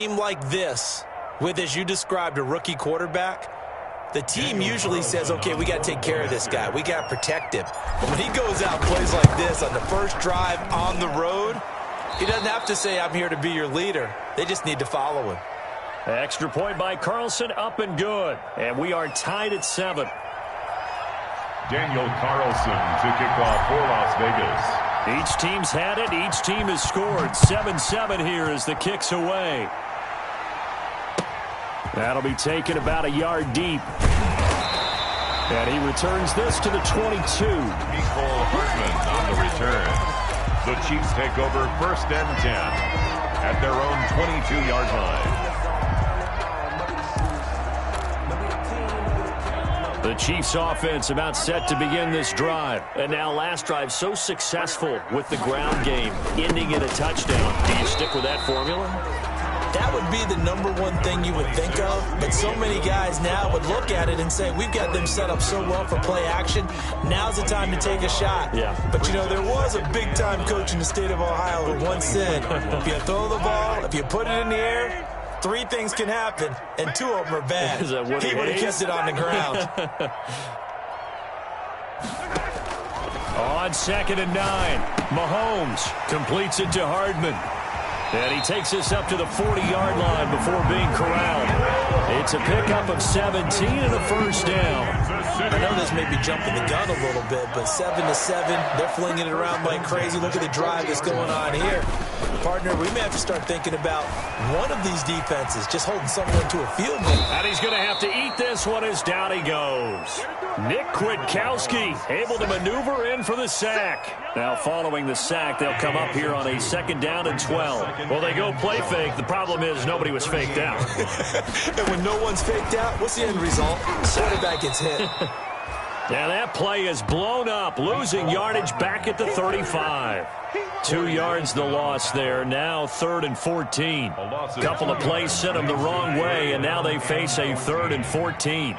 Team like this, with, as you described, a rookie quarterback, the team usually says, okay, we got to take care of this guy. We got to protect him. But when he goes out and plays like this on the first drive on the road, he doesn't have to say, I'm here to be your leader. They just need to follow him. Extra point by Carlson, up and good. And we are tied at 7. Daniel Carlson to kick off for Las Vegas. Each team's had it. Each team has scored. 7-7 here as the kick's away. That'll be taken about a yard deep. And he returns this to the 22. Nicole Hartman on the return. The Chiefs take over 1st and 10 at their own 22-yard line. The Chiefs offense about set to begin this drive. And now last drive so successful with the ground game, ending in a touchdown. Do you stick with that formula? That would be the #1 thing you would think of, but so many guys now would look at it and say, we've got them set up so well for play action, now's the time to take a shot. Yeah. But, you know, there was a big-time coach in the state of Ohio who once said, if you throw the ball, if you put it in the air, 3 things can happen, and 2 of them are bad. He would have kept it on the ground. On 2nd and 9, Mahomes completes it to Hardman. And he takes this up to the 40-yard line before being corralled. It's a pickup of 17 and a first down. I know this may be jumping the gun a little bit, but 7-7, they're flinging it around like crazy. Look at the drive that's going on here. Partner, we may have to start thinking about one of these defenses just holding someone to a field goal. And he's going to have to eat this one as down he goes. Nick Kwiatkowski able to maneuver in for the sack. Now following the sack, they'll come up here on a 2nd down and 12. Well, they go play fake. The problem is nobody was faked out. And when no one's faked out, what's the end result? Quarterback gets hit. Now that play is blown up, losing yardage back at the 35. 2 yards the loss there. Now 3rd and 14. Couple of plays sent them the wrong way, and now they face a 3rd and 14.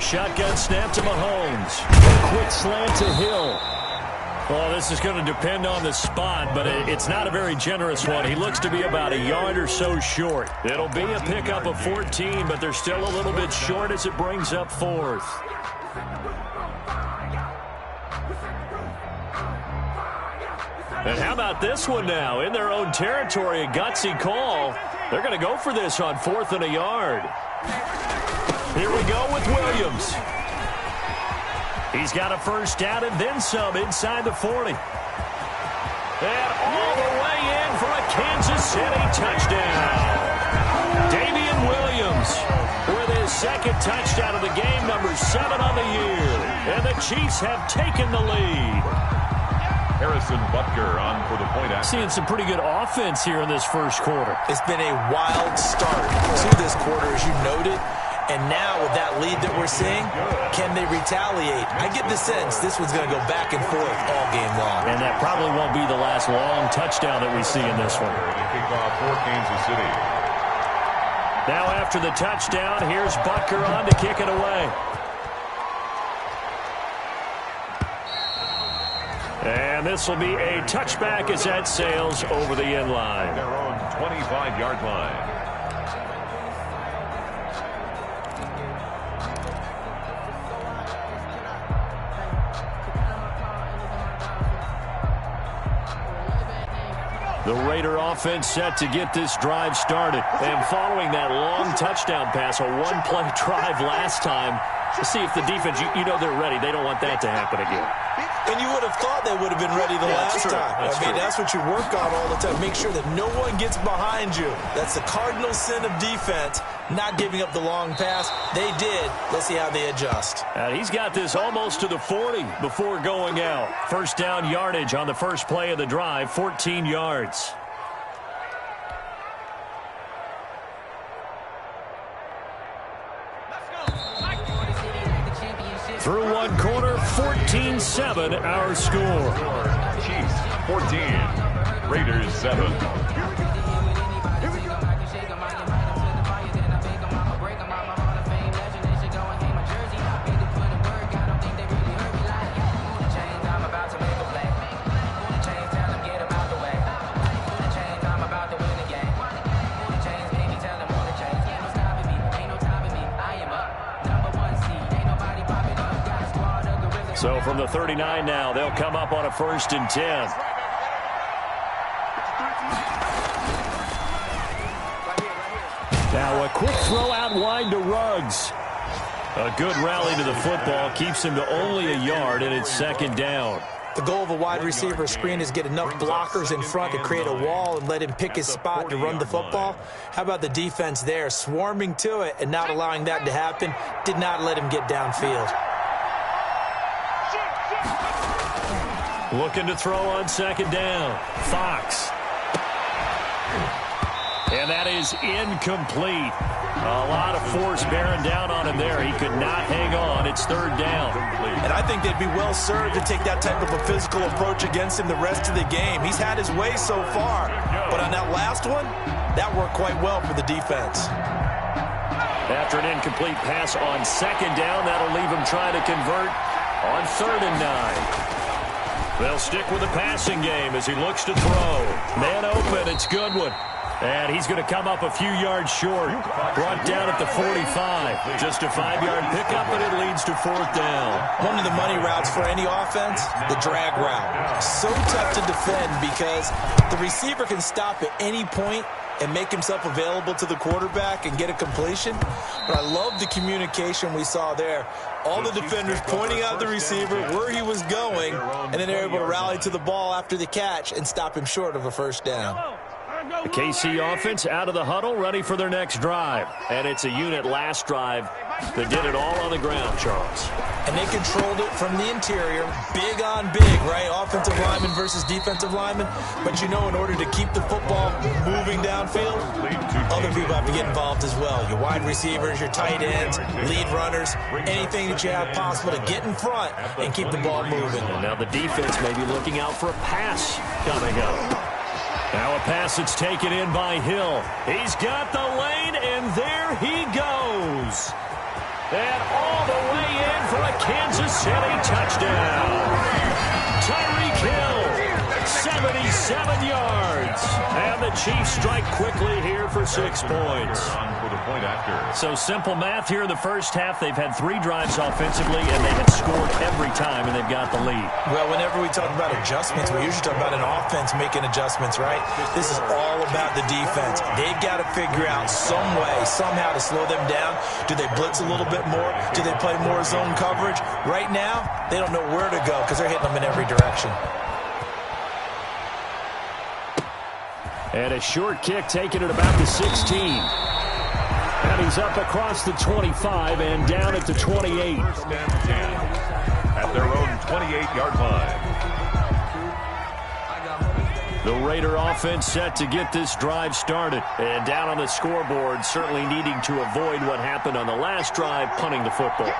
Shotgun snap to Mahomes. Quick slant to Hill. Well, this is going to depend on the spot, but it's not a very generous one. He looks to be about a yard or so short. It'll be a pickup of 14, but they're still a little bit short as it brings up 4th. And how about this one now? In their own territory, a gutsy call. They're going to go for this on 4th and a yard. Here we go with Williams. He's got a first down and then some inside the 40. And all the way in for a Kansas City touchdown. Damian Williams with his 2nd touchdown of the game, number 7 on the year. And the Chiefs have taken the lead. Harrison Butker on for the point after. Seeing some pretty good offense here in this first quarter. It's been a wild start to this quarter, as you noted. And now with that lead that we're seeing, can they retaliate? I get the sense this one's going to go back and forth all game long. And that probably won't be the last long touchdown that we see in this one. The kickoff for Kansas City. Now after the touchdown, here's Butker on to kick it away. And this will be a touchback as that sails over the end line. Their own 25-yard line. The Raider offense set to get this drive started. And following that long touchdown pass, a one-play drive last time, to see if the defense, you know they're ready. They don't want that to happen again. And you would have thought they would have been ready the last time. That's what you work on all the time. Make sure that no one gets behind you. That's the cardinal sin of defense, not giving up the long pass. They did. Let's see how they adjust. He's got this almost to the 40 before going out. First down yardage on the first play of the drive, 14 yards. Through one quarter, 14-7 our score. Chiefs 14, Raiders 7. So from the 39 now, they'll come up on a 1st and 10. Now a quick throw out wide to Ruggs. A good rally to the football keeps him to only a yard, and it's 2nd down. The goal of a wide receiver screen is get enough blockers in front to create a wall and let him pick his spot to run the football. How about the defense there, swarming to it and not allowing that to happen? Did not let him get downfield. Looking to throw on 2nd down. Fox. And that is incomplete. A lot of force bearing down on him there. He could not hang on. It's 3rd down. And I think they'd be well served to take that type of a physical approach against him the rest of the game. He's had his way so far. But on that last one, that worked quite well for the defense. After an incomplete pass on 2nd down, that'll leave him trying to convert on 3rd and 9. They'll stick with the passing game as he looks to throw. Man open, it's Goodwin. And he's going to come up a few yards short. Brought down at the 45. Just a 5-yard pickup, and it leads to 4th down. One of the money routes for any offense, the drag route. So tough to defend because the receiver can stop at any point and make himself available to the quarterback and get a completion. But I love the communication we saw there. All the defenders pointing out the receiver where he was going, and then they're able to rally to the ball after the catch and stop him short of a 1st down. The KC offense out of the huddle, ready for their next drive. And it's a unit last drive that did it all on the ground, Charles. And they controlled it from the interior, big on big, right? Offensive lineman versus defensive lineman. But you know, in order to keep the football moving downfield, other people have to get involved as well. Your wide receivers, your tight ends, lead runners, anything that you have possible to get in front and keep the ball moving. And now the defense may be looking out for a pass coming up. Now a pass that's taken in by Hill. He's got the lane, and there he goes. And all the way in for a Kansas City touchdown. Tyreek Hill, 77 yards. And the Chiefs strike quickly here for 6 points. So simple math here in the first half. They've had 3 drives offensively, and they have scored every time, and they've got the lead. Well, whenever we talk about adjustments, we usually talk about an offense making adjustments, right? This is all about the defense. They've got to figure out some way, somehow to slow them down. Do they blitz a little bit more? Do they play more zone coverage? Right now, they don't know where to go because they're hitting them in every direction. And a short kick taken at about the 16. And he's up across the 25 and down at the 28. At their own 28-yard line. The Raider offense set to get this drive started. And down on the scoreboard, certainly needing to avoid what happened on the last drive, punting the football.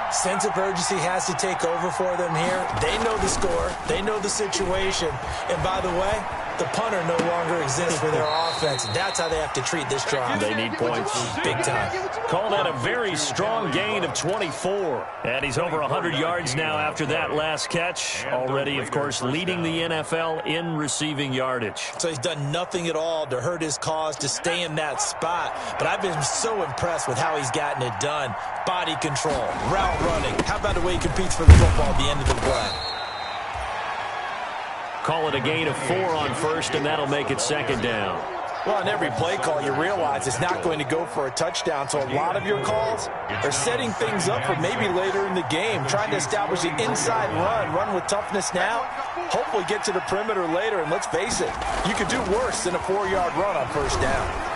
Sense of urgency has to take over for them here. They know the score. They know the situation. And by the way, the punter no longer exists for their offense. That's how they have to treat this drive. They need points. Big time. Call that a very strong gain of 24. And he's over 100 yards now after that last catch. Already, of course, leading the NFL in receiving yardage. So he's done nothing at all to hurt his cause, to stay in that spot. But I've been so impressed with how he's gotten it done. Body control, route running. How about the way he competes for the football at the end of the play? Call it a gain of 4 on first, and that'll make it 2nd down. Well, on every play call, you realize it's not going to go for a touchdown. So a lot of your calls are setting things up for maybe later in the game, trying to establish the inside run with toughness now, hopefully get to the perimeter later. And let's face it, you could do worse than a 4-yard run on first down.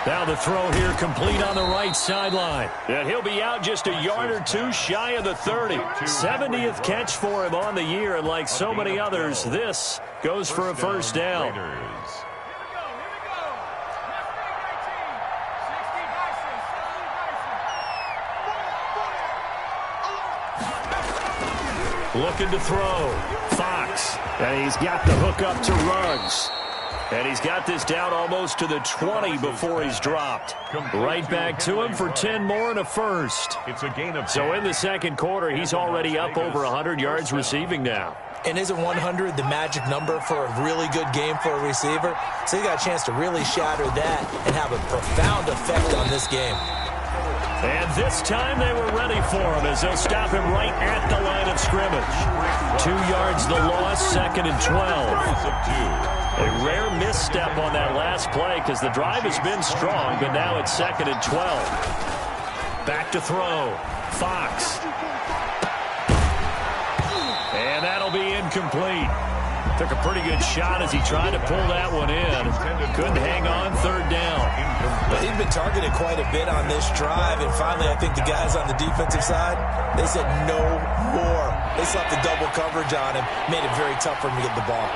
Now the throw here complete on the right sideline. And he'll be out just a yard or 2 shy of the 30. 70th catch for him on the year, and like so many others, this goes for a first down. Looking to throw. Fox. And he's got the hook up to Ruggs. And he's got this down almost to the 20 before he's dropped. Right back to him for 10 more and a first. It's a gain of 10. So in the second quarter, he's already up over 100 yards receiving now. And isn't 100 the magic number for a really good game for a receiver? So he got a chance to really shatter that and have a profound effect on this game. And this time they were ready for him as they'll stop him right at the line of scrimmage. 2 yards the loss, 2nd and 12. A rare misstep on that last play because the drive has been strong, but now it's 2nd and 12. Back to throw. Fox. And that'll be incomplete. Took a pretty good shot as he tried to pull that one in. Couldn't hang on, 3rd down. Well, he'd been targeted quite a bit on this drive, and finally I think the guys on the defensive side, they said no more. They slapped the double coverage on him, made it very tough for him to get the ball.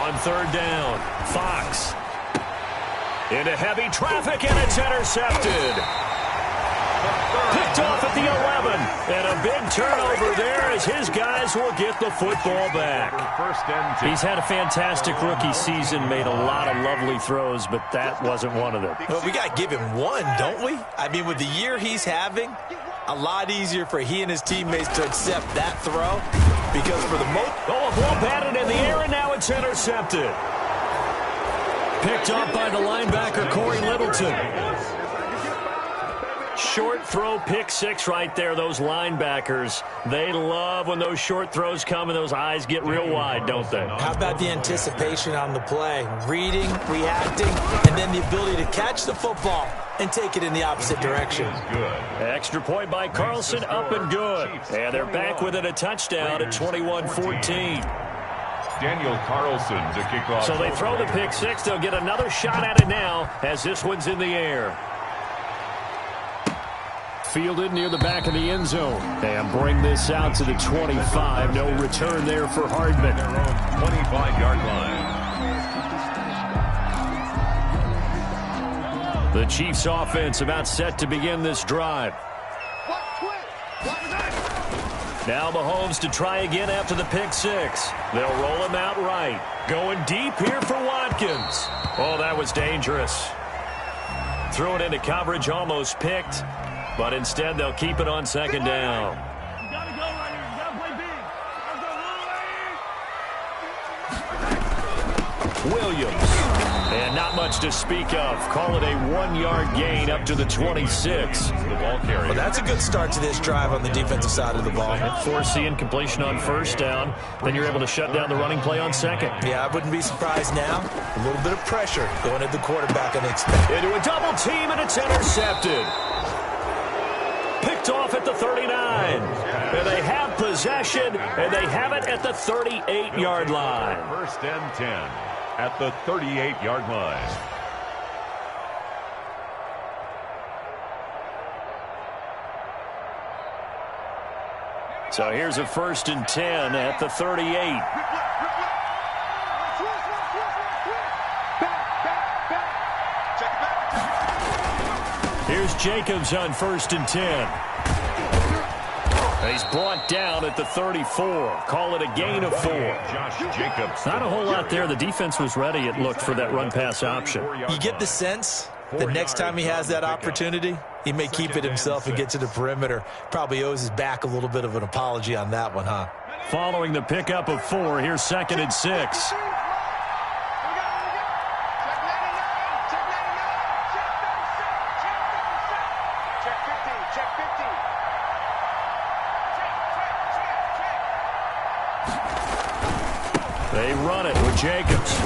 On 3rd down, Fox. Into heavy traffic, and it's intercepted. Picked off at the 11. And a big turnover there as his guys will get the football back. He's had a fantastic rookie season, made a lot of lovely throws, but that wasn't one of them. Well, we got to give him one, don't we? I mean, with the year he's having, a lot easier for he and his teammates to accept that throw because for the most... Oh, a ball batted in the air, and now it's intercepted. Picked up by the linebacker, Corey Littleton. Short throw, pick 6 right there. Those linebackers, they love when those short throws come and those eyes get real wide, don't they? How about the anticipation on the play? Reading, reacting, and then the ability to catch the football and take it in the opposite direction. Extra point by Carlson, up and good. And they're back within a touchdown at 21-14. Daniel Carlson to kick off. So they throw the pick 6. They'll get another shot at it now as this one's in the air. Fielded near the back of the end zone. And bring this out to the 25. No return there for Hardman. 25-yard line. The Chiefs offense about set to begin this drive. Now Mahomes to try again after the pick 6. They'll roll him out right. Going deep here for Watkins. Oh, that was dangerous. Threw it into coverage, almost picked. But instead, they'll keep it on 2nd down. Williams. And not much to speak of. Call it a 1-yard gain up to the 26. The ball carrier. Well, that's a good start to this drive on the defensive side of the ball. And force the incompletion on 1st down. Then you're able to shut down the running play on 2nd. Yeah, I wouldn't be surprised now. A little bit of pressure going at the quarterback unexpected. Into a double team, and it's intercepted. Picked off at the 39. And they have possession, and they have it at the 38-yard line. 1st and 10 at the 38-yard line. So here's a 1st and 10 at the 38. Here's Jacobs on 1st and 10. He's brought down at the 34. Call it a gain of 4. Josh Jacobs. Not a whole lot there. The defense was ready, it looked, for that run-pass option. You get the sense that next time he has that opportunity, he may keep it himself and get to the perimeter. Probably owes his back a little bit of an apology on that one, huh? Following the pickup of 4, here's 2nd and 6. They run it with Jacobs.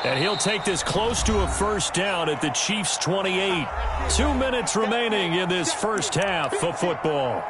And he'll take this close to a 1st down at the Chiefs' 28. 2 minutes remaining in this first half of football.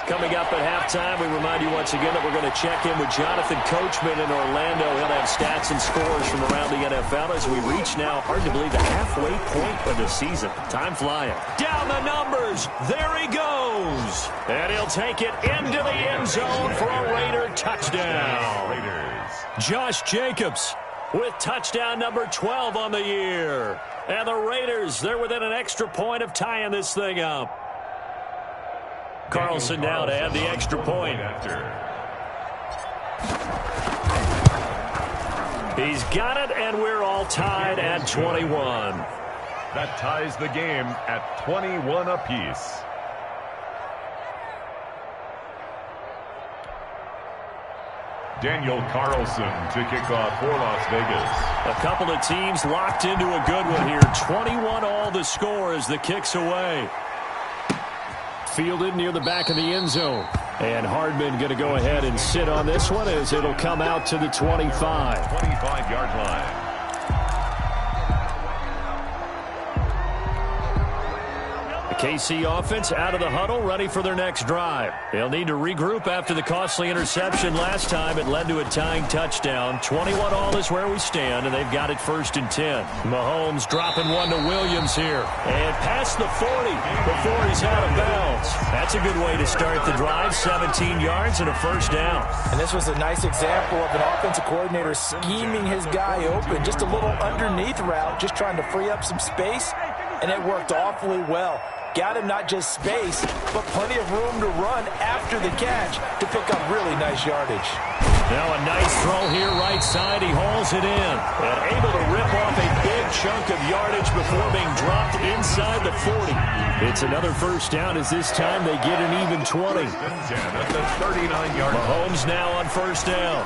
Coming up at halftime, we remind you once again that we're going to check in with Jonathan Coachman in Orlando. He'll have stats and scores from around the NFL as we reach now, hard to believe, the halfway point of the season. Time flying. Down the numbers. There he goes. And he'll take it into the end zone for a Raider touchdown. Raiders. Josh Jacobs with touchdown number 12 on the year. And the Raiders, they're within an extra point of tying this thing up. Carlson now to add the extra point. He's got it, and we're all tied at 21. That ties the game at 21 apiece. Daniel Carlson to kick off for Las Vegas. A couple of teams locked into a good one here. 21 all the score as the kick's away. Fielded near the back of the end zone. And Hardman going to go ahead and sit on this one as it'll come out to the 25. 25-yard line. KC offense out of the huddle, ready for their next drive. They'll need to regroup after the costly interception last time. It led to a tying touchdown. 21 all is where we stand, and they've got it 1st and 10. Mahomes dropping one to Williams here. And past the 40 before he's out of bounds. That's a good way to start the drive. 17 yards and a 1st down. And this was a nice example of an offensive coordinator scheming his guy open. Just a little underneath route, just trying to free up some space, and it worked awfully well. Got him not just space, but plenty of room to run after the catch to pick up really nice yardage. Now a nice throw here right side. He hauls it in. And able to rip off a big chunk of yardage before being dropped inside the 40. It's another 1st down as this time they get an even 20. At the 39-yard line. Mahomes now on 1st down.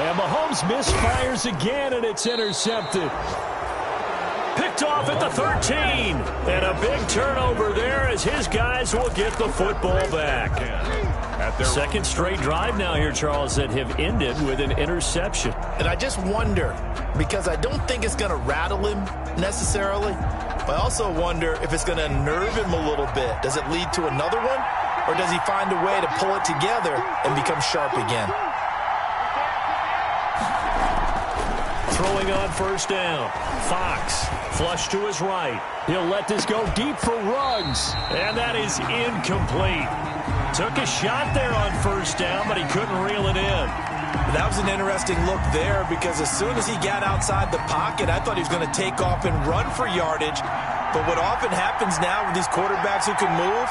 And Mahomes misfires again, and it's intercepted. Picked off at the 13. And a big turnover there as his guys will get the football back. Second straight drive now here, Charles, that have ended with an interception. And I just wonder, because I don't think it's going to rattle him necessarily, but I also wonder if it's going to unnerve him a little bit. Does it lead to another one? Or does he find a way to pull it together and become sharp again? Throwing on 1st down. Fox, flush to his right. He'll let this go deep for Ruggs. And that is incomplete. Took a shot there on 1st down, but he couldn't reel it in. That was an interesting look there because as soon as he got outside the pocket, I thought he was going to take off and run for yardage. But what often happens now with these quarterbacks who can move,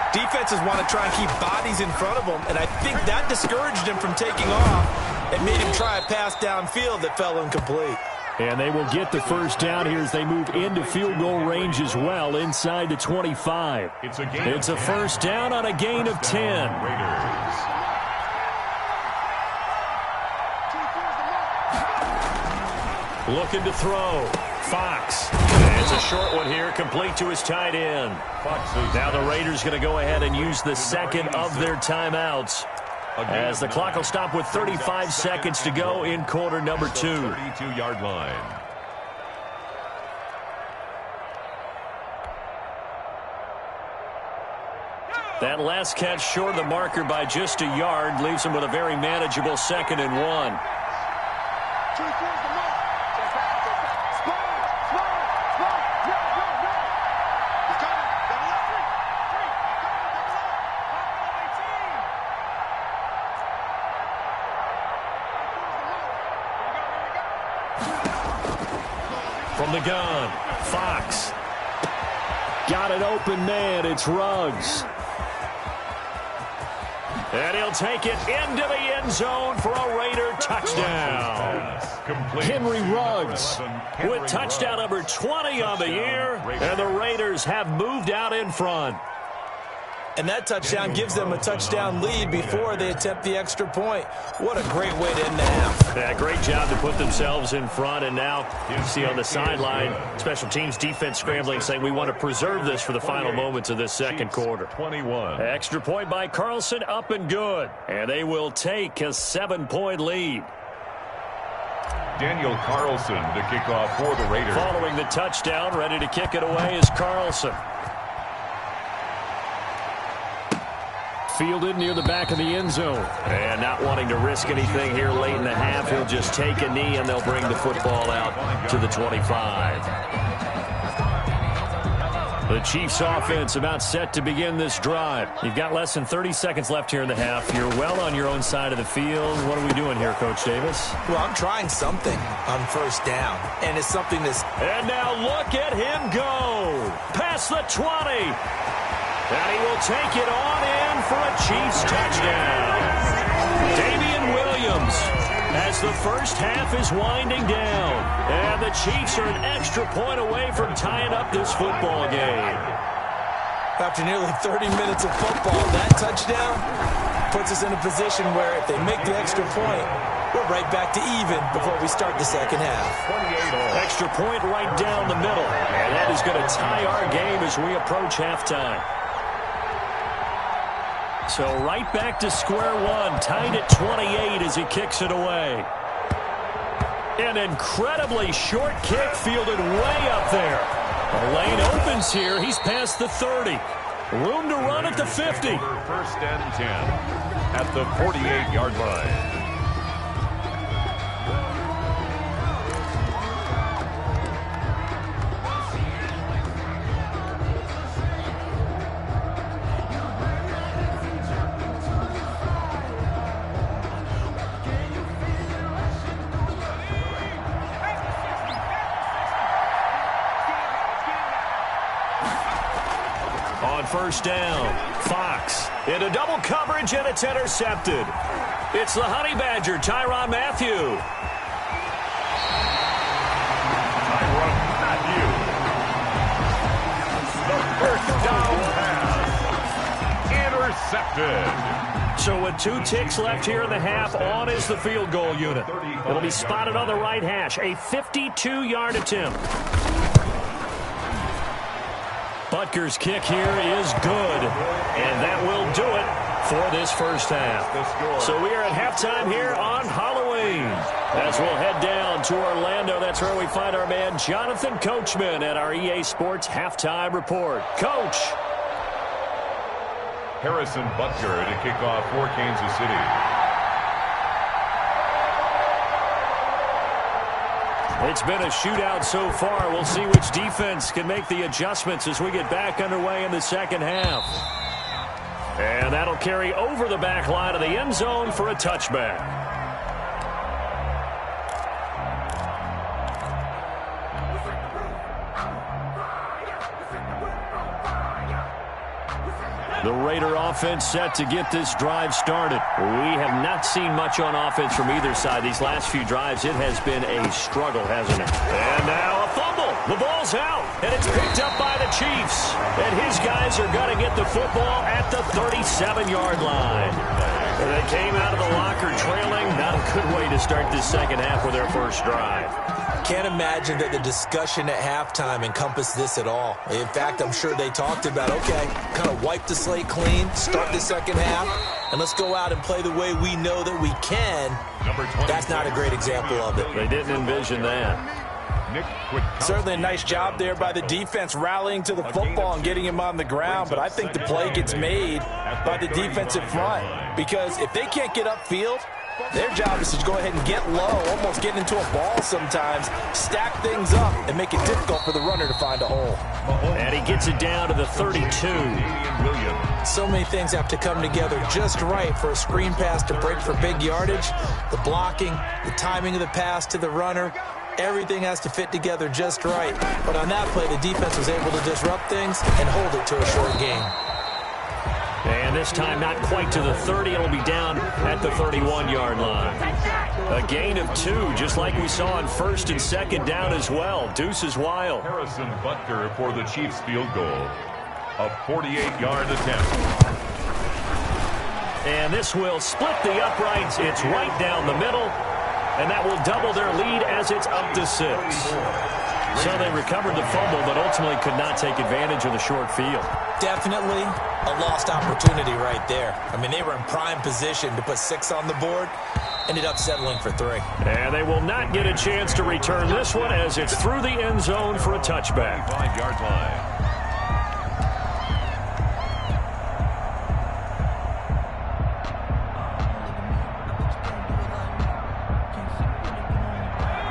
defenses want to try and keep bodies in front of them, and I think that discouraged him from taking off and made him try a pass downfield that fell incomplete. And they will get the 1st down here as they move into field goal range as well, inside the 25. It's a 1st down on a gain of 10. Looking to throw. Fox. And it's a short one here, complete to his tight end. Now the Raiders going to go ahead and use the second of their timeouts, as the clock will stop with 35 seconds to go in quarter number 2. 32-yard line. That last catch short of the marker by just a yard leaves him with a very manageable 2nd and 1. From the gun, Fox. Got an open man, it's Ruggs. And he'll take it into the end zone for a Raider touchdown. Henry Ruggs with touchdown number 20 on the year, and the Raiders have moved out in front. And that touchdown gives them a touchdown lead before they attempt the extra point. What a great way to end the half. Yeah, great job to put themselves in front. And now you see on the sideline, special teams defense scrambling, saying we want to preserve this for the final moments of this second quarter. 21. Extra point by Carlson, up and good. And they will take a 7-point lead. Daniel Carlson to kick off for the Raiders. Following the touchdown, ready to kick it away is Carlson. Fielded near the back of the end zone. And not wanting to risk anything here late in the half, he'll just take a knee and they'll bring the football out to the 25. The Chiefs offense about set to begin this drive. You've got less than 30 seconds left here in the half. You're well on your own side of the field. What are we doing here, Coach Davis? Well, I'm trying something on 1st down, and it's something that's... And now look at him go. Past the 20. And he will take it on in for a Chiefs touchdown. Damian Williams, as the first half is winding down. And the Chiefs are an extra point away from tying up this football game. After nearly 30 minutes of football, that touchdown, puts us in a position where if they make the extra point, we're right back to even before we start the second half. Extra point right down the middle. And that is going to tie our game as we approach halftime. So right back to square one, tied at 28 as he kicks it away. An incredibly short kick fielded way up there. The lane opens here. He's past the 30. Room to run at the 50. First and 10 at the 48-yard line. First down, Fox into double coverage, and it's intercepted. It's the Honey Badger, Tyrann Mathieu. Tyrann Mathieu. The first down pass. Intercepted. So with 2 ticks left here in the half, on is the field goal unit. It'll be spotted on the right hash, a 52-yard attempt. Butker's kick here is good, and that will do it for this first half. So we are at halftime here on Halloween. As we'll head down to Orlando, that's where we find our man Jonathan Coachman at our EA Sports Halftime Report. Coach. Harrison Butker to kick off for Kansas City. It's been a shootout so far. We'll see which defense can make the adjustments as we get back underway in the second half. And that'll carry over the back line of the end zone for a touchback. The Raider offense set to get this drive started. We have not seen much on offense from either side. These last few drives, it has been a struggle, hasn't it? And now a fumble. The ball's out, and it's picked up by the Chiefs. And his guys are going to get the football at the 37-yard line. And they came out of the locker trailing. Not a good way to start this second half with their first drive. Can't imagine that the discussion at halftime encompassed this at all. In fact, I'm sure they talked about, okay, kind of wipe the slate clean, start the second half, and let's go out and play the way we know that we can. That's not a great example of it. They didn't envision that. Certainly a nice job there by the defense rallying to the football and getting him on the ground, but I think the play gets made by the defensive front because if they can't get upfield, their job is to go ahead and get low, almost get into a ball sometimes, stack things up, and make it difficult for the runner to find a hole. And he gets it down to the 32. So many things have to come together just right for a screen pass to break for big yardage. The blocking, the timing of the pass to the runner, everything has to fit together just right. But on that play, the defense was able to disrupt things and hold it to a short gain. And this time not quite to the 30. It'll be down at the 31-yard line. A gain of 2, just like we saw on first and second down as well. Deuce is wild. Harrison Butker for the Chiefs field goal. A 48-yard attempt. And this will split the uprights. It's right down the middle. And that will double their lead as it's up to 6. So they recovered the fumble, but ultimately could not take advantage of the short field. Definitely a lost opportunity right there. I mean, they were in prime position to put 6 on the board. Ended up settling for 3. And they will not get a chance to return this one as it's through the end zone for a touchback. 5-yard line.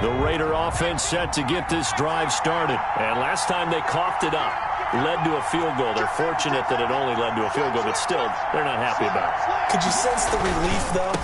The Raider offense set to get this drive started. And last time they coughed it up, led to a field goal. They're fortunate that it only led to a field goal, but still, they're not happy about it. Could you sense the relief, though,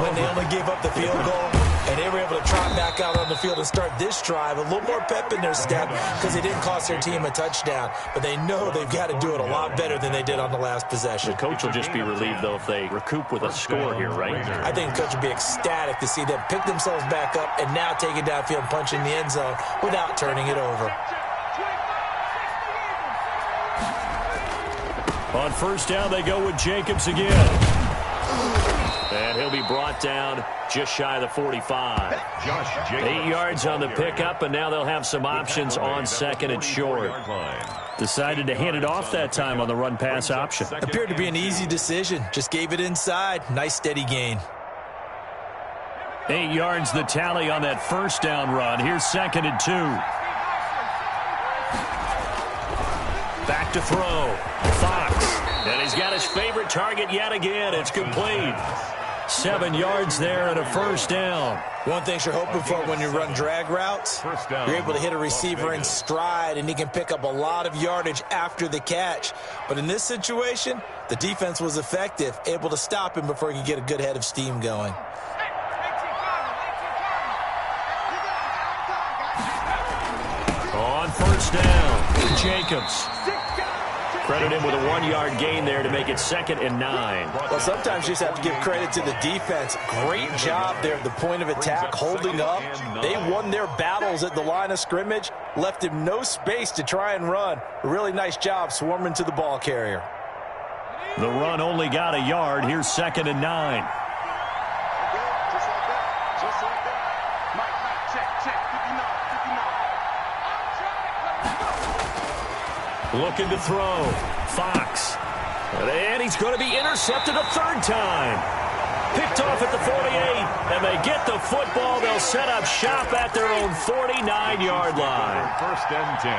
when they only gave up the field goal? And they were able to trot back out on the field and start this drive. A little more pep in their step because they didn't cost their team a touchdown. But they know they've got to do it a lot better than they did on the last possession. The coach will just be relieved, though, if they recoup with a score here, right? I think the coach would be ecstatic to see them pick themselves back up and now take it downfield and punch in the end zone without turning it over. On first down, they go with Jacobs again. And he'll be brought down just shy of the 45. 8 yards on the pickup, and now they'll have some options on second and short. Decided to hand it off that time on the run-pass option. Appeared to be an easy decision. Just gave it inside. Nice steady gain. 8 yards the tally on that first down run. Here's second and 2. Back to throw. Fox. And he's got his favorite target yet again. It's complete. 7 yards there and a first down. One thing you're hoping for when you run drag routes, you're able to hit a receiver in stride, and he can pick up a lot of yardage after the catch. But in this situation, the defense was effective, able to stop him before he could get a good head of steam going. On first down, Jacobs. Credit him with a 1-yard gain there to make it second and 9. Well, sometimes you just have to give credit to the defense. Great job there at the point of attack, holding up. They won their battles at the line of scrimmage, left him no space to try and run. A really nice job swarming to the ball carrier. The run only got a yard. Here's second and 9. Looking to throw. Fox. And he's going to be intercepted a third time. Picked off at the 48, and they get the football. They'll set up shop at their own 49-yard line. First and 10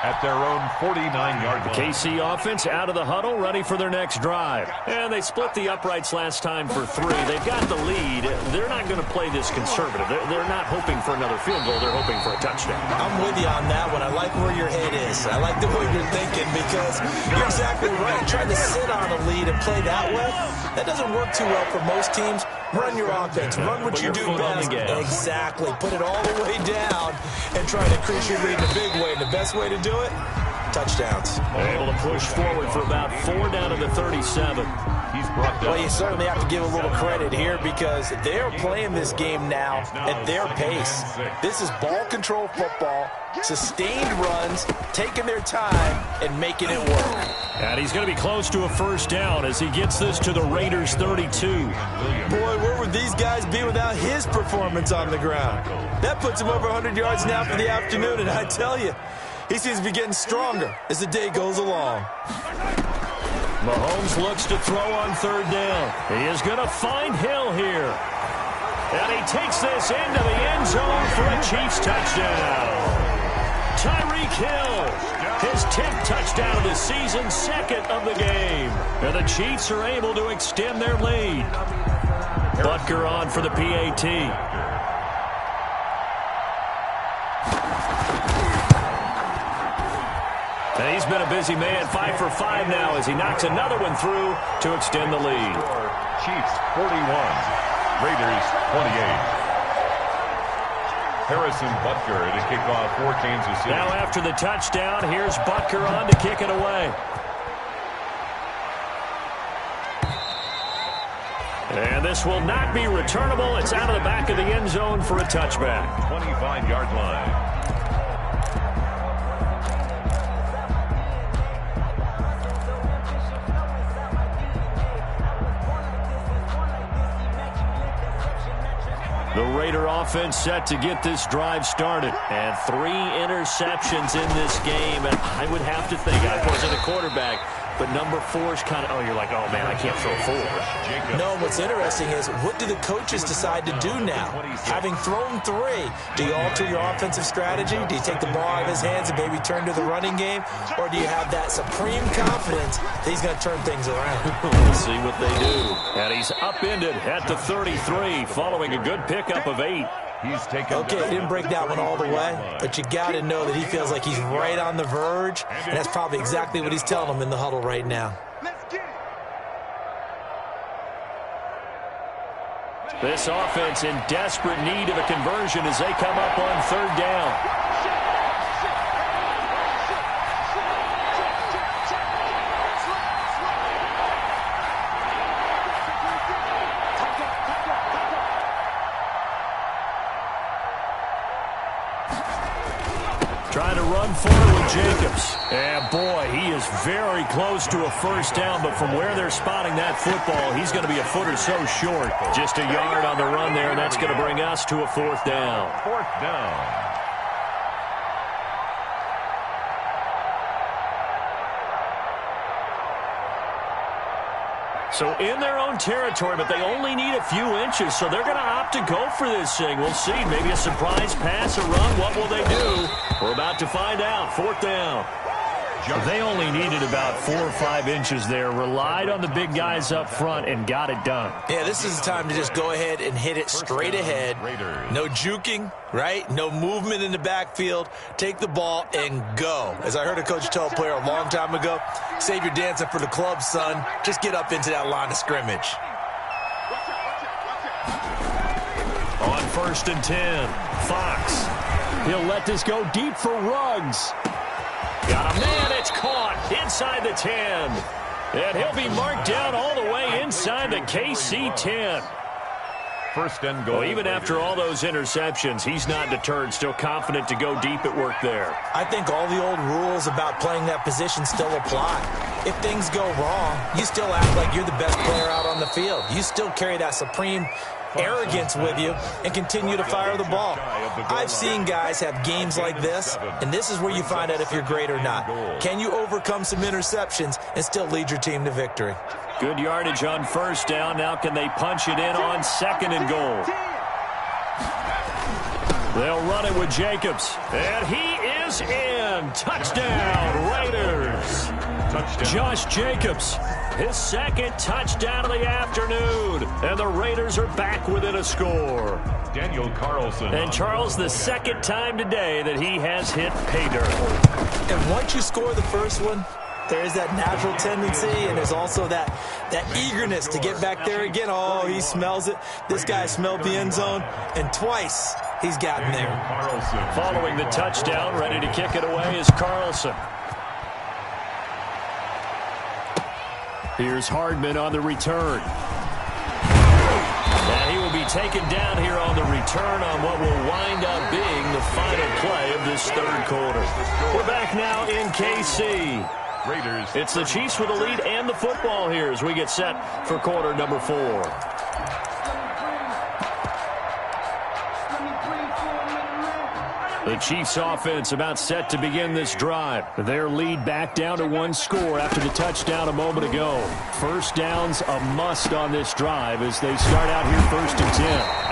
at their own 49-yard line. KC offense out of the huddle, ready for their next drive. And they split the uprights last time for 3. They've got the lead. They're not going to play this conservative. They're not hoping for another field goal. They're hoping for a touchdown. I'm with you on that one. I like where your head is. I like the way you're thinking, because you're exactly right. Trying to sit on a lead and play that way, that doesn't work too well for most teams. Run your offense. Run what you do best. Exactly. Put it all the way down and try to increase your lead in a big way. And the best way to do it, touchdowns. Able to push forward for about 4 down to the 37. Well, you certainly have to give a little credit here, because they're playing this game now at their pace. This is ball control football, sustained runs, taking their time and making it work. And he's going to be close to a first down as he gets this to the Raiders' 32. Boy, where would these guys be without his performance on the ground? That puts him over 100 yards now for the afternoon, and I tell you, he seems to be getting stronger as the day goes along. Mahomes looks to throw on third down. He is going to find Hill here. And he takes this into the end zone for a Chiefs touchdown. Tyreek Hill, his 10th touchdown of the season, 2nd of the game. And the Chiefs are able to extend their lead. Butker on for the PAT. And he's been a busy man, 5 for 5 now as he knocks another one through to extend the lead. Chiefs 41, Raiders 28. Harrison Butker to kick off for Kansas City. Now after the touchdown, here's Butker on to kick it away. And this will not be returnable. It's out of the back of the end zone for a touchback. 25-yard line. The Raider offense set to get this drive started. And 3 interceptions in this game. And I would have to think, I wasn't a quarterback, but number 4 is kind of, oh, you're like, oh, man, I can't throw 4. No, what's interesting is, what do the coaches decide to do now? Having thrown 3, do you alter your offensive strategy? Do you take the ball out of his hands and maybe turn to the running game? Or do you have that supreme confidence that he's going to turn things around? We'll see what they do. And he's upended at the 33 following a good pickup of 8. He's taken. Okay, he didn't break that one all the way, but you got to know that he feels like he's right on the verge, and that's probably exactly what he's telling them in the huddle right now. This offense in desperate need of a conversion as they come up on third down. Trying to run forward with Jacobs. And boy, he is very close to a first down, but from where they're spotting that football, he's going to be a foot or so short. Just a yard on the run there, and that's going to bring us to a fourth down. Fourth down. So in their own territory, but they only need a few inches, so they're going to opt to go for this thing. We'll see. Maybe a surprise pass, a run. What will they do? We're about to find out. Fourth down. They only needed about 4 or 5 inches there, relied on the big guys up front, and got it done. Yeah, this is the time to just go ahead and hit it straight ahead. No juking, right? No movement in the backfield. Take the ball and go. As I heard a coach tell a player a long time ago, save your dancing for the club, son. Just get up into that line of scrimmage. On 1st and 10, Fox. He'll let this go deep for Ruggs. Got a man, it's caught inside the 10. And he'll be marked down all the way inside the KC 10. First and goal. Well, even after all those interceptions, he's not deterred, still confident to go deep at work there. I think all the old rules about playing that position still apply. If things go wrong, you still act like you're the best player out on the field. You still carry that supreme arrogance with you and continue to fire the ball. I've seen guys have games like this, and this is where you find out if you're great or not. Can you overcome some interceptions and still lead your team to victory? Good yardage on first down. Now can they punch it in on 2nd and goal? They'll run it with Jacobs. And he is in. Touchdown, Raiders. Touchdown. Josh Jacobs, his 2nd touchdown of the afternoon. And the Raiders are back within a score. Daniel Carlson. And Charles, the 2nd time today that he has hit pay dirt. And once you score the first one, there is that natural tendency, and there's also that eagerness to get back there again. Oh, he smells it. This guy smelled the end zone, and twice he's gotten there. Following the touchdown, ready to kick it away is Carlson. Here's Hardman on the return. And he will be taken down here on the return on what will wind up being the final play of this 3rd quarter. We're back now in KC. Raiders. It's the Chiefs with the lead and the football here as we get set for quarter number 4. The Chiefs offense about set to begin this drive. Their lead back down to 1 score after the touchdown a moment ago. First down's a must on this drive as they start out here 1st and 10.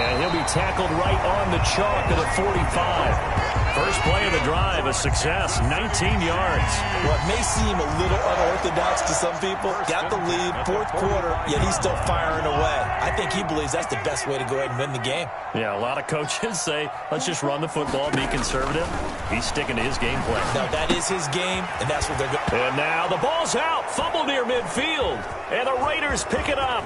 And he'll be tackled right on the chalk of the 45. First play of the drive, a success, 19 yards. Well, it may seem a little unorthodox to some people. Got the lead, 4th quarter, yet he's still firing away. I think he believes that's the best way to go ahead and win the game. Yeah, a lot of coaches say, let's just run the football, be conservative. He's sticking to his game plan. Now, that is his game, and that's what they're going to do. And now the ball's out, fumble near midfield, and the Raiders pick it up.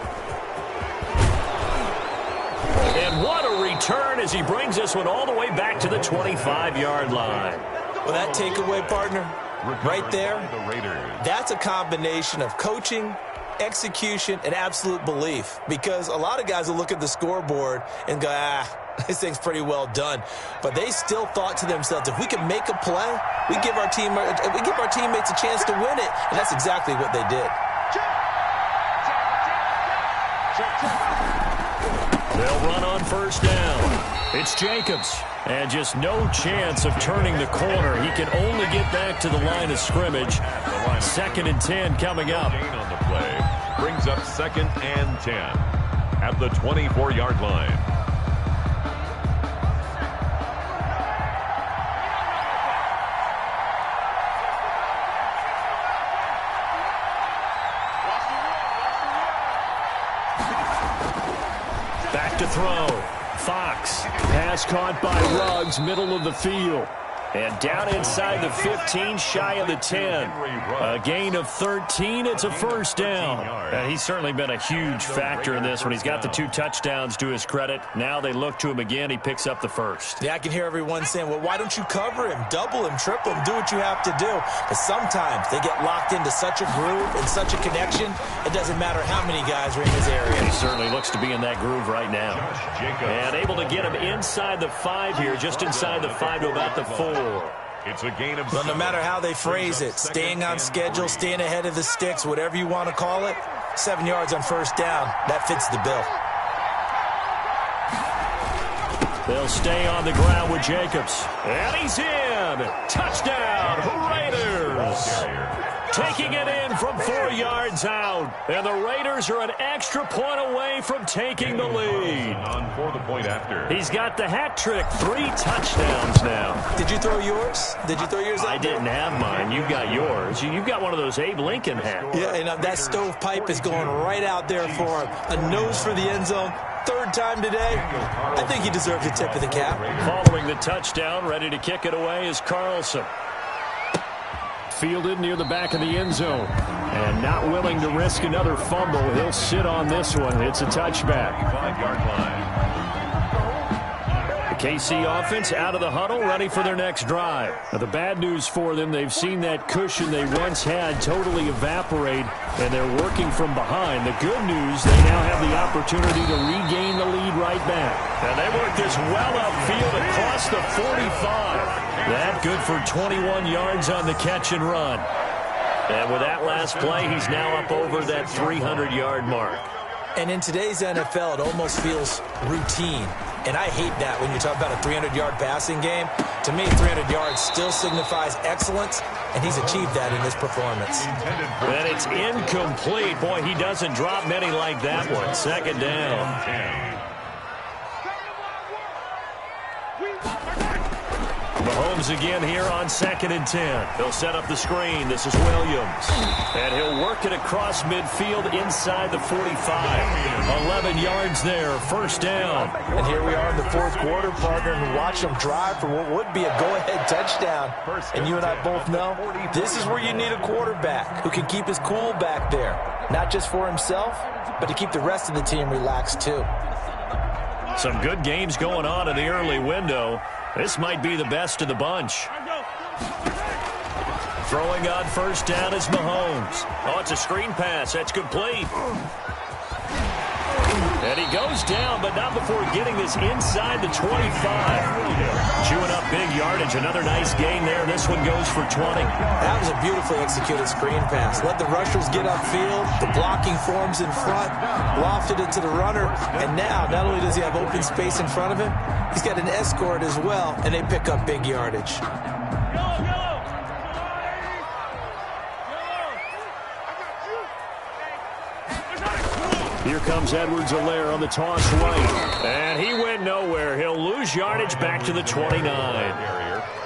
And what a return as he brings this one all the way back to the 25-yard line. Well, that takeaway, partner, right there, that's a combination of coaching, execution, and absolute belief. Because a lot of guys will look at the scoreboard and go, this thing's pretty well done. But they still thought to themselves, if we can make a play, we give our teammates a chance to win it. And that's exactly what they did. They'll run on first down. It's Jacobs. And just no chance of turning the corner. He can only get back to the line of scrimmage. 2nd and 10 coming up. On the play brings up 2nd and 10 at the 24-yard line. Back to throw. Fox. Pass caught by Ruggs, middle of the field. And down inside the 15, shy of the 10. A gain of 13. It's a first down. And he's certainly been a huge factor in this when he's got the 2 touchdowns to his credit. Now they look to him again. He picks up the first. Yeah, I can hear everyone saying, well, why don't you cover him, double him, triple him, do what you have to do. But sometimes they get locked into such a groove and such a connection, it doesn't matter how many guys are in his area. He certainly looks to be in that groove right now. And able to get him inside the 5 here, just inside the 5 to about the 4. It's a gain of Well, no matter how they phrase it, staying on schedule, staying ahead of the sticks, whatever you want to call it, 7 yards on first down, that fits the bill. They'll stay on the ground with Jacobs. And he's in. Touchdown, Raiders. Taking it in from 4 yards out. And the Raiders are an extra point away from taking the lead. On for the point after. He's got the hat trick. 3 touchdowns now. Did you throw yours? Did you throw yours out? I didn't have mine. You got yours. You've got one of those Abe Lincoln hats. Yeah, and that stovepipe is going right out there for him. A nose for the end zone. 3rd time today. I think he deserves a tip of the cap. Following the touchdown, ready to kick it away is Carlson. Fielded near the back of the end zone. And not willing to risk another fumble. He'll sit on this one. It's a touchback. 5-yard line. The KC offense out of the huddle, ready for their next drive. Now, the bad news for them, they've seen that cushion they once had totally evaporate, and they're working from behind. The good news, they now have the opportunity to regain the lead right back. And they work this well upfield across the 45. That good for 21 yards on the catch and run. And with that last play, he's now up over that 300-yard mark. And in today's NFL, it almost feels routine. And I hate that when you talk about a 300-yard passing game. To me, 300 yards still signifies excellence, and he's achieved that in this performance. And it's incomplete. Boy, he doesn't drop many like that one. 2nd down. Mahomes again here on 2nd and 10. He'll set up the screen. This is Williams. And he'll work it across midfield inside the 45. 11 yards there. 1st down. And here we are in the 4th quarter, partner, and watch them drive for what would be a go-ahead touchdown. And you and I both know this is where you need a quarterback who can keep his cool back there. Not just for himself, but to keep the rest of the team relaxed too. Some good games going on in the early window. This might be the best of the bunch. Throwing on 1st down is Mahomes. Oh, it's a screen pass. That's complete. And he goes down, but not before getting this inside the 25. Chewing up big yardage. Another nice gain there. This one goes for 20. That was a beautifully executed screen pass. Let the rushers get upfield. The blocking forms in front. Lofted it to the runner. And now, not only does he have open space in front of him, he's got an escort as well, and they pick up big yardage. Here comes Edwards-Helaire on the toss right. And he went nowhere. He'll lose yardage back to the 29.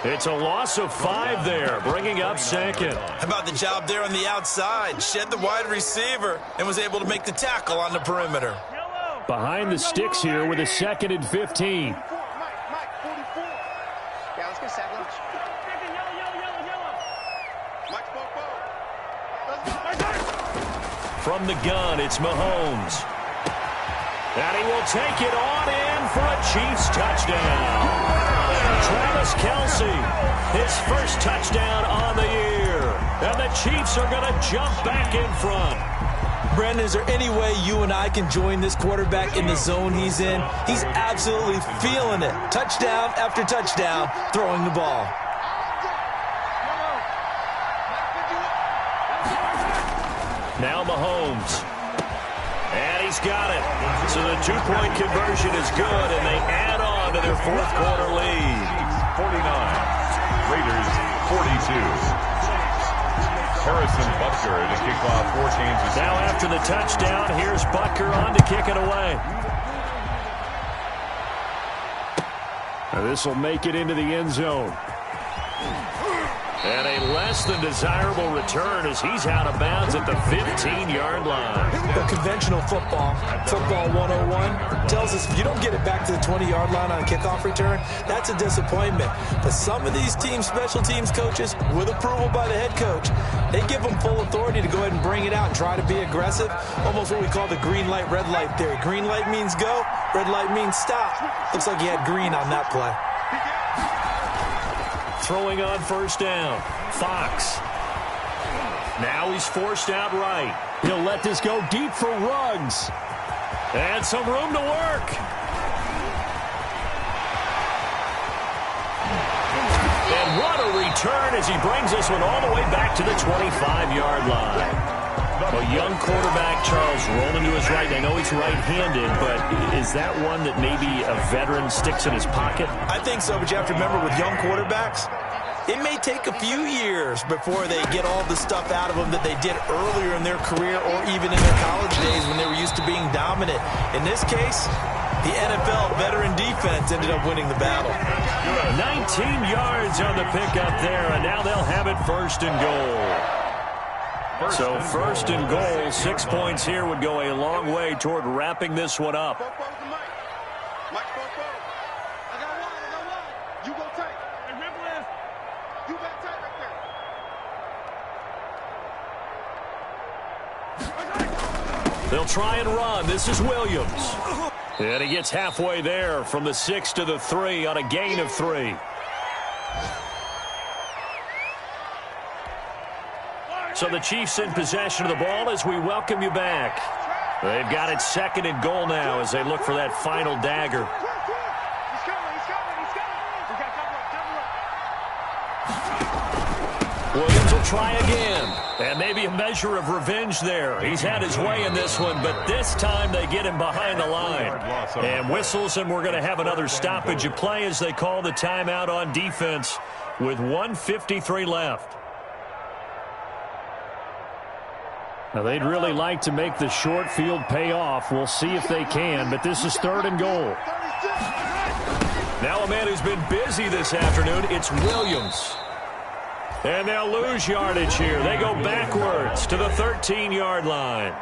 It's a loss of 5 there, bringing up 2nd. How about the job there on the outside? Shed the wide receiver and was able to make the tackle on the perimeter. Behind the sticks here with a 2nd and 15. From the gun, it's Mahomes. And he will take it on in for a Chiefs touchdown. Travis Kelce, his first touchdown on the year. And the Chiefs are going to jump back in front. Brandon, is there any way you and I can join this quarterback in the zone he's in? He's absolutely feeling it. Touchdown after touchdown, throwing the ball. Now Mahomes. And he's got it. So the 2-point conversion is good, and they add on to their 4th quarter lead. 49. Raiders 42. Harrison Butker to kick off for Kansas City. Now after the touchdown, here's Butker on to kick it away. This will make it into the end zone. And a less than desirable return as he's out of bounds at the 15-yard line. The conventional football 101, tells us if you don't get it back to the 20-yard line on a kickoff return, that's a disappointment. But some of these teams, special teams coaches, with approval by the head coach, they give them full authority to go ahead and bring it out and try to be aggressive. Almost what we call the green light, red light theory. Green light means go, red light means stop. Looks like he had green on that play. Throwing on 1st down. Fox. Now he's forced out right. He'll let this go deep for Ruggs. And some room to work. And what a return as he brings this one all the way back to the 25-yard line. A young quarterback, Charles, rolling to his right. I know he's right-handed, but is that one that maybe a veteran sticks in his pocket? I think so, but you have to remember with young quarterbacks, it may take a few years before they get all the stuff out of them that they did earlier in their career or even in their college days when they were used to being dominant. In this case, the NFL veteran defense ended up winning the battle. 19 yards on the pickup there, and now they'll have it first and goal. So first and goal, 6 points here would go a long way toward wrapping this one up. They'll try and run. This is Williams. And he gets halfway there from the 6 to the 3 on a gain of 3. So the Chiefs in possession of the ball as we welcome you back. They've got it second and goal now as they look for that final dagger. Williams will try again. And maybe a measure of revenge there. He's had his way in this one, but this time they get him behind the line. And whistles, and we're going to have another stoppage of play as they call the timeout on defense with 1:53 left. Now, they'd really like to make the short field pay off. We'll see if they can, but this is third and goal. Now a man who's been busy this afternoon, it's Williams. And they'll lose yardage here. They go backwards to the 13-yard line.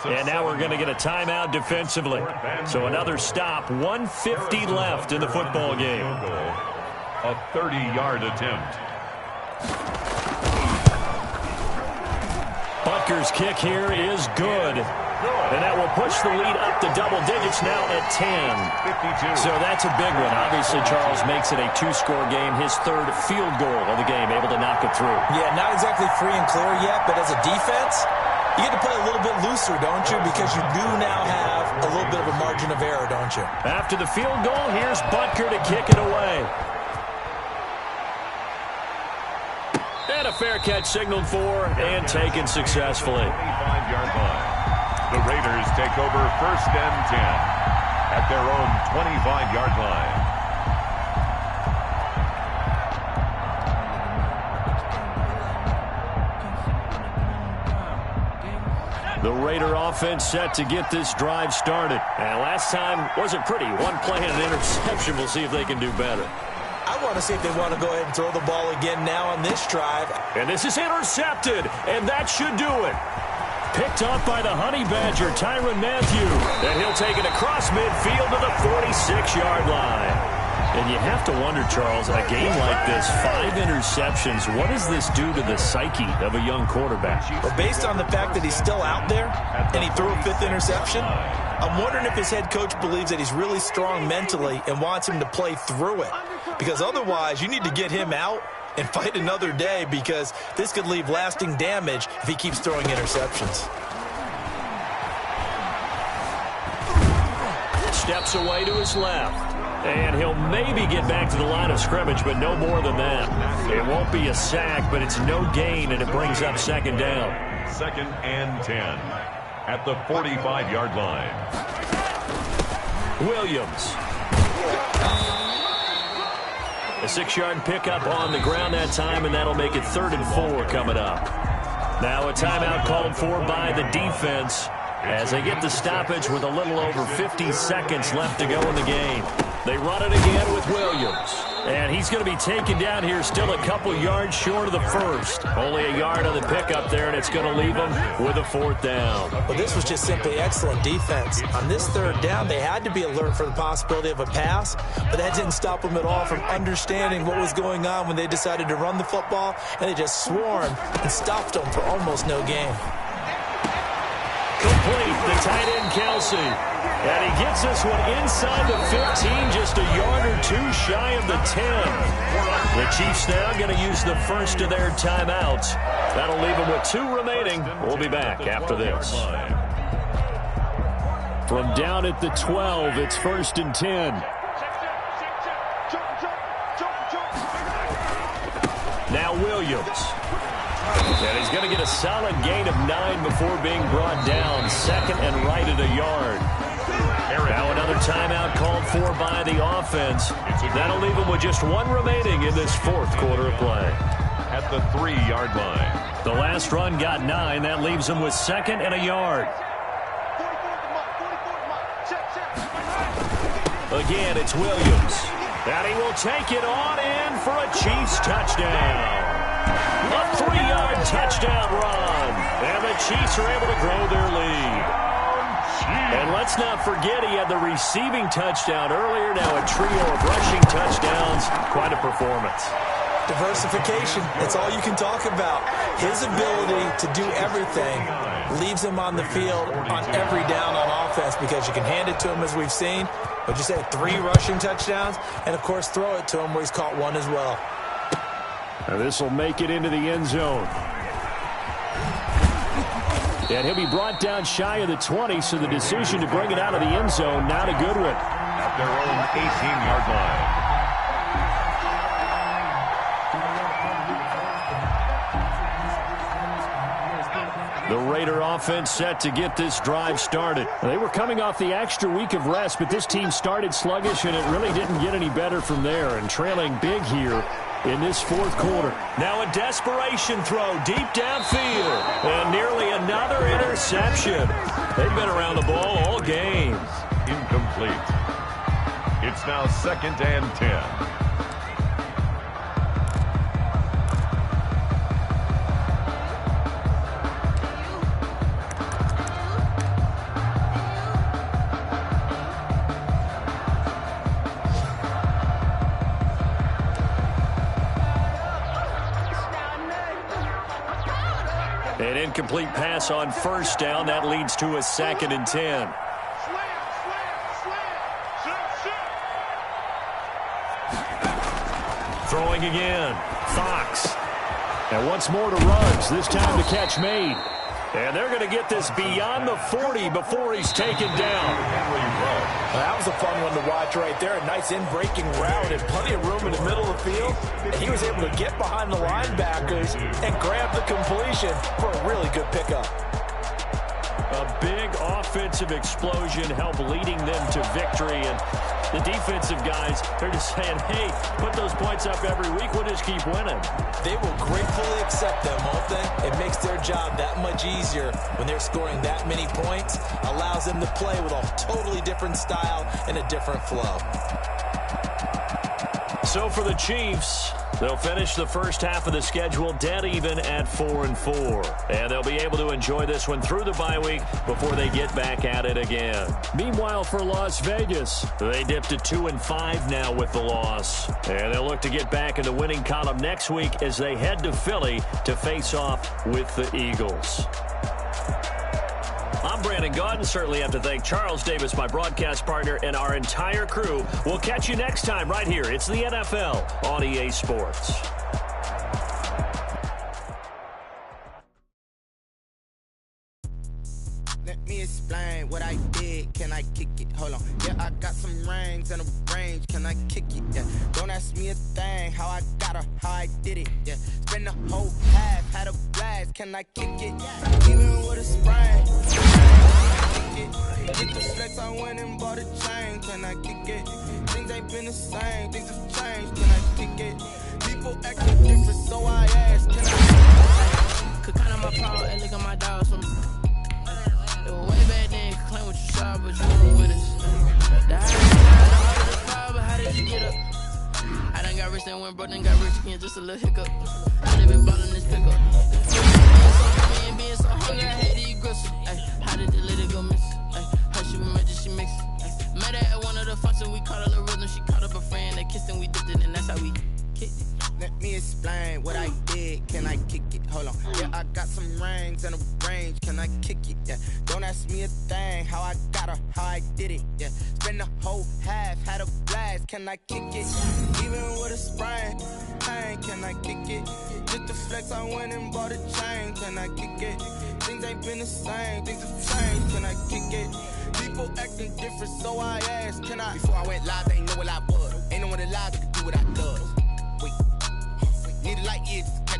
And now we're going to get a timeout defensively. So another stop, 1:50 left in the football game. A 30-yard attempt. Butker's kick here is good. And that will push the lead up to double digits now at 10. 52. So that's a big one. Obviously, Charles makes it a two-score game. His third field goal of the game, able to knock it through. Yeah, not exactly free and clear yet, but as a defense, you get to play a little bit looser, don't you? Because you do now have a little bit of a margin of error, don't you? After the field goal, here's Butker to kick it away. And a fair catch signaled for and taken successfully. 25-yard line. The Raiders take over first and 10 at their own 25-yard line. The Raider offense set to get this drive started. And last time wasn't pretty. One play and an interception. We'll see if they can do better. I want to see if they want to go ahead and throw the ball again now on this drive. And this is intercepted, and that should do it. Picked off by the Honey Badger, Tyrann Mathieu. And he'll take it across midfield to the 46-yard line. And you have to wonder, Charles, a game like this, 5 interceptions, what does this do to the psyche of a young quarterback? Well, based on the fact that he's still out there and he threw a 5th interception, I'm wondering if his head coach believes that he's really strong mentally and wants him to play through it. Because otherwise, you need to get him out and fight another day, because this could leave lasting damage if he keeps throwing interceptions. Steps away to his left. And he'll maybe get back to the line of scrimmage, but no more than that. It won't be a sack, but it's no gain, and it brings up second down. Second and 10 at the 45-yard line. Williams. A 6-yard pickup on the ground that time, and that'll make it 3rd and 4 coming up. Now a timeout called for by the defense as they get the stoppage with a little over 50 seconds left to go in the game. They run it again with Williams. And he's going to be taken down here still a couple yards short of the first. Only a yard on the pickup there, and it's going to leave him with a 4th down. Well, this was just simply excellent defense. On this 3rd down, they had to be alert for the possibility of a pass, but that didn't stop them at all from understanding what was going on when they decided to run the football, and they just swarmed and stopped them for almost no gain. Complete, the tight end Kelsey. And he gets this one inside the 15, just a yard or 2 shy of the 10. The Chiefs now going to use the first of their timeouts. That'll leave them with 2 remaining. We'll be back after this. From down at the 12, it's 1st and 10. Now Williams. And he's going to get a solid gain of 9 before being brought down. Second and right at a yard. Now another timeout called for by the offense. That'll leave him with just 1 remaining in this fourth quarter of play. At the 3-yard line. The last run got 9. That leaves him with second and a yard. Again, it's Williams. And he will take it on in for a Chiefs touchdown. A 3-yard touchdown run. And the Chiefs are able to grow their lead. And let's not forget he had the receiving touchdown earlier. Now a trio of rushing touchdowns. Quite a performance. Diversification, that's all you can talk about. His ability to do everything leaves him on the field on every down on offense because you can hand it to him as we've seen. But you said 3 rushing touchdowns, and of course throw it to him where he's caught 1 as well. And this will make it into the end zone. And he'll be brought down shy of the 20, so the decision to bring it out of the end zone, not a good one. At their own 18-yard line. The Raider offense set to get this drive started. They were coming off the extra week of rest, but this team started sluggish, and it really didn't get any better from there. And trailing big here in this fourth quarter. Now a desperation throw deep downfield. And nearly another interception. They've been around the ball all game. Incomplete. It's now 2nd and 10. An incomplete pass on first down. That leads to a 2nd and 10. Throwing again. Fox. And once more to Ruggs. This time the catch made. And they're going to get this beyond the 40 before he's taken down. Well, that was a fun one to watch right there. A nice in-breaking route and plenty of room in the middle of the field. And he was able to get behind the linebackers and grab the completion for a really good pickup. A big offensive explosion helped leading them to victory. And the defensive guys, they're just saying, hey, put those points up every week. We'll just keep winning. They will gratefully accept them, won't they? It makes their job that much easier when they're scoring that many points. Allows them to play with a totally different style and a different flow. So for the Chiefs, they'll finish the first half of the schedule dead even at 4-4. And they'll be able to enjoy this one through the bye week before they get back at it again. Meanwhile, for Las Vegas, they dipped to 2-5 now with the loss. And they'll look to get back in the winning column next week as they head to Philly to face off with the Eagles. I'm Brandon Gaudin. Certainly have to thank Charles Davis, my broadcast partner, and our entire crew. We'll catch you next time right here. It's the NFL on EA Sports. Let me explain what I did. Can I kick it? Hold on. Yeah, I got some rings and a range. Can I kick it? Yeah. Don't ask me a thing. How I got her, how I did it. Yeah. Spend the whole half, had a blast. Can I kick it? Even with a sprain. Get the flex, I went and bought a chain. Can I kick it? Things ain't been the same. Things have changed. Can I kick it? People acting different, so I asked. Can I? Could count on my power and look at my dogs from. It was way back then, could claim what you saw, but you weren't with us. The high of the fire, but how did you get up? I done got rich and went broke, then got rich again, just a little hiccup. I done been ballin' this pickup. Being so hungry, I had to eat gristle. How did the lady go miss? How she magic, she mix. Met her at one of the functions, we caught a rhythm. She caught up a friend, they kissed and we dipped it, and that's how we kicked it. Let me explain what I did. Can I kick it? Hold on. Yeah, I got some rings and a range. Can I kick it? Yeah. Don't ask me a thing. How I got her, how I did it. Yeah. Spend the whole half, had a blast. Can I kick it? Even with a sprain. Pain, can I kick it? Just the flex, I went and bought a chain. Can I kick it? Things ain't been the same. Things have changed. Can I kick it? People acting different, so I asked. Can I? Before I went live, they ain't know what I was. Ain't no one alive that could do what I does. Wait. Need a light year just to catch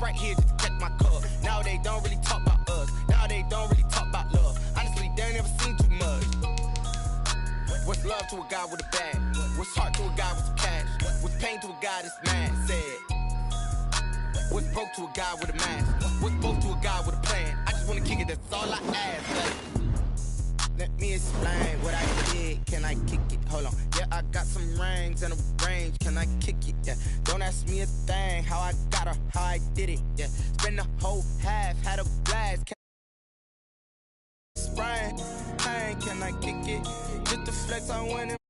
right here just to catch my cup. Now they don't really talk about us. Now they don't really talk about love. Honestly, they ain't never seen too much. What's love to a guy with a bag? What's heart to a guy with some cash? What's pain to a guy that's mad? Said. What's broke to a guy with a mask? What's broke to a guy with a plan? I just wanna kick it, that's all I ask. Let me explain what I did. Can I kick it? Hold on. Yeah, I got some rings and a range. Can I kick it? Yeah. Don't ask me a thing. How I got her, how I did it. Yeah. Spend the whole half, had a blast. Sprain, pain. Can I kick it? Just to flex on winning.